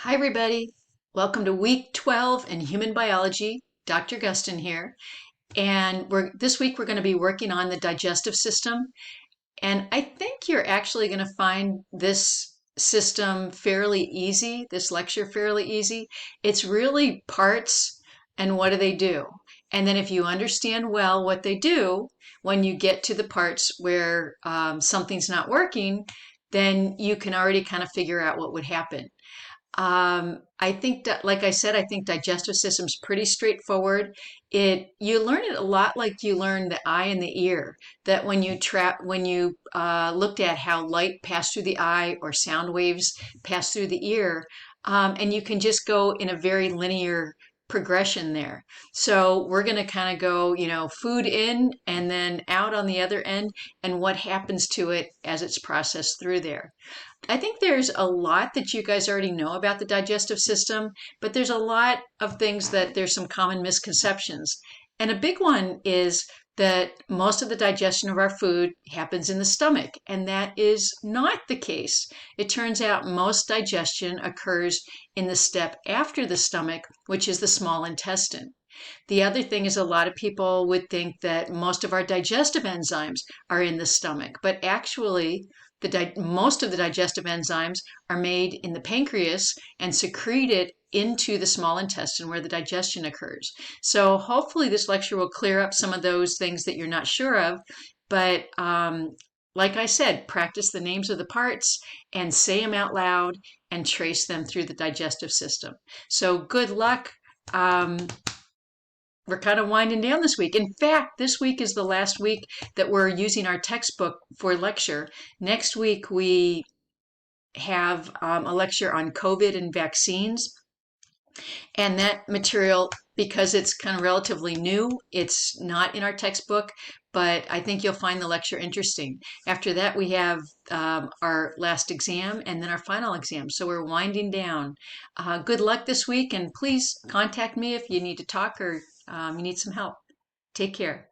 Hi, everybody. Welcome to week 12 in human biology. Dr. Gustin here. And this week we're going to be working on the digestive system. And I think you're actually going to find this system fairly easy, this lecture fairly easy. It's really parts and what do they do. And then if you understand well what they do, when you get to the parts where something's not working, then you can already kind of figure out what would happen. I think that, like I said, I think digestive system's pretty straightforward. You learn it a lot like you learn the eye and the ear. That when you looked at how light passed through the eye or sound waves pass through the ear, and you can just go in a very linear progression there. So we're going to kind of go, food in and then out on the other end, and what happens to it as it's processed through there. I think there's a lot that you guys already know about the digestive system, but there's a lot of things that there's some common misconceptions. And a big one is that most of the digestion of our food happens in the stomach, and that is not the case. It turns out most digestion occurs in the step after the stomach, which is the small intestine. The other thing is a lot of people would think that most of our digestive enzymes are in the stomach, but actually most of the digestive enzymes are made in the pancreas and secreted into the small intestine where the digestion occurs. So hopefully this lecture will clear up some of those things that you're not sure of, but like I said, practice the names of the parts and say them out loud and trace them through the digestive system. So good luck. We're kind of winding down this week. In fact, this week is the last week that we're using our textbook for lecture. Next week, we have a lecture on COVID and vaccines. And that material, because it's kind of relatively new, it's not in our textbook, but I think you'll find the lecture interesting. After that, we have our last exam and then our final exam. So we're winding down. Good luck this week, and please contact me if you need to talk or you need some help. Take care.